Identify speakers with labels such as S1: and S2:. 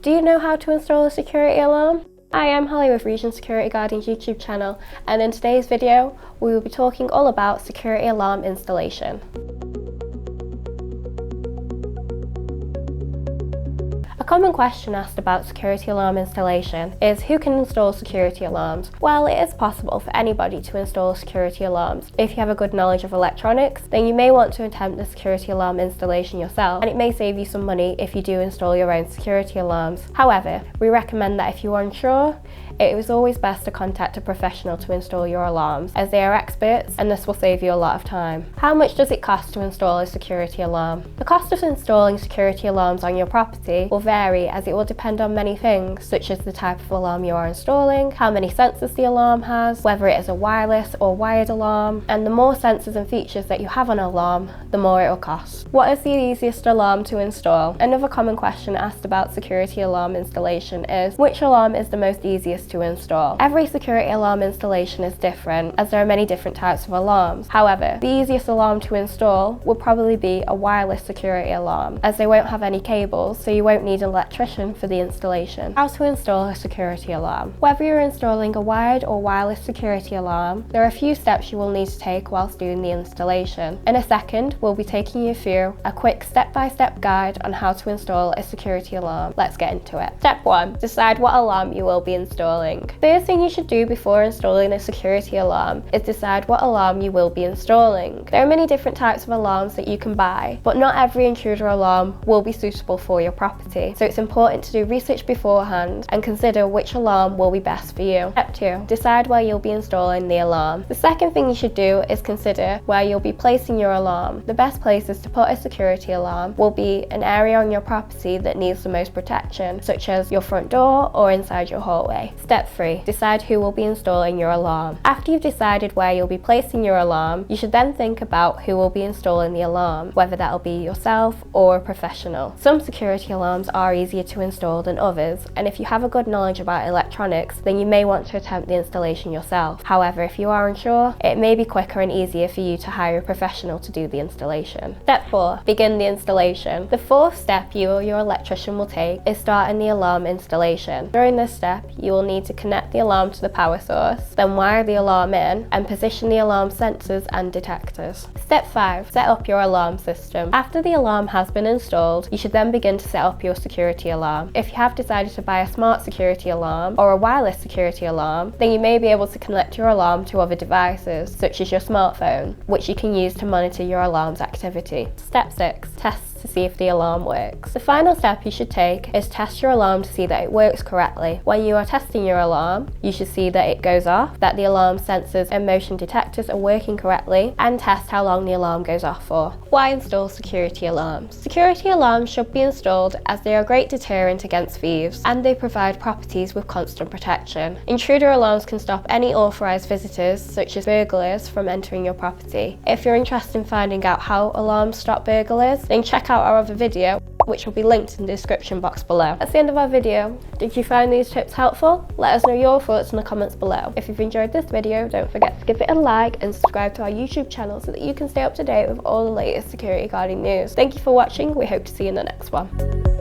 S1: Do you know how to install a security alarm? Hi, I'm Holly with Region Security Guardian's YouTube channel, and in today's video we will be talking all about security alarm installation. A common question asked about security alarm installation is who can install security alarms? Well, it is possible for anybody to install security alarms. If you have a good knowledge of electronics, then you may want to attempt the security alarm installation yourself, and it may save you some money if you do install your own security alarms. However, we recommend that if you are unsure, it is always best to contact a professional to install your alarms, as they are experts and this will save you a lot of time. How much does it cost to install a security alarm? The cost of installing security alarms on your property will vary, as it will depend on many things, such as the type of alarm you are installing, how many sensors the alarm has, whether it is a wireless or wired alarm, and the more sensors and features that you have on an alarm, the more it will cost. What is the easiest alarm to install? Another common question asked about security alarm installation is, which alarm is the most easiest to install? Every security alarm installation is different, as there are many different types of alarms. However, the easiest alarm to install will probably be a wireless security alarm, as they won't have any cables, so you won't need an electrician for the installation. How to install a security alarm? Whether you're installing a wired or wireless security alarm, there are a few steps you will need to take whilst doing the installation. In a second, we'll be taking you through a quick step-by-step guide on how to install a security alarm. Let's get into it. Step 1. Decide what alarm you will be installing. First thing you should do before installing a security alarm is decide what alarm you will be installing. There are many different types of alarms that you can buy, but not every intruder alarm will be suitable for your property, so it's important to do research beforehand and consider which alarm will be best for you. Step 2. Decide where you'll be installing the alarm. The second thing you should do is consider where you'll be placing your alarm. The best places to put a security alarm will be an area on your property that needs the most protection, such as your front door or inside your hallway. Step 3. Decide who will be installing your alarm. After you've decided where you'll be placing your alarm, you should then think about who will be installing the alarm, whether that'll be yourself or a professional. Some security alarms are easier to install than others, and if you have a good knowledge about electronics, then you may want to attempt the installation yourself. However, if you are unsure, it may be quicker and easier for you to hire a professional to do the installation. Step 4. Begin the installation. The fourth step you or your electrician will take is starting the alarm installation. During this step, you will need to connect the alarm to the power source, then wire the alarm in and position the alarm sensors and detectors. Step 5. Set up your alarm system. After the alarm has been installed, you should then begin to set up your security alarm. If you have decided to buy a smart security alarm or a wireless security alarm, then you may be able to connect your alarm to other devices, such as your smartphone, which you can use to monitor your alarm's activity. Step 6. Test to see if the alarm works. The final step you should take is test your alarm to see that it works correctly. When you are testing your alarm, you should see that it goes off, that the alarm sensors and motion detectors are working correctly, and test how long the alarm goes off for. Why install security alarms? Security alarms should be installed as they are a great deterrent against thieves, and they provide properties with constant protection. Intruder alarms can stop any authorised visitors, such as burglars, from entering your property. If you're interested in finding out how alarms stop burglars, then check out our other video, which will be linked in the description box below. That's the end of our video. Did you find these tips helpful? Let us know your thoughts in the comments below. If you've enjoyed this video, don't forget to give it a like and subscribe to our YouTube channel so that you can stay up to date with all the latest Security Guardian news. Thank you for watching. We hope to see you in the next one.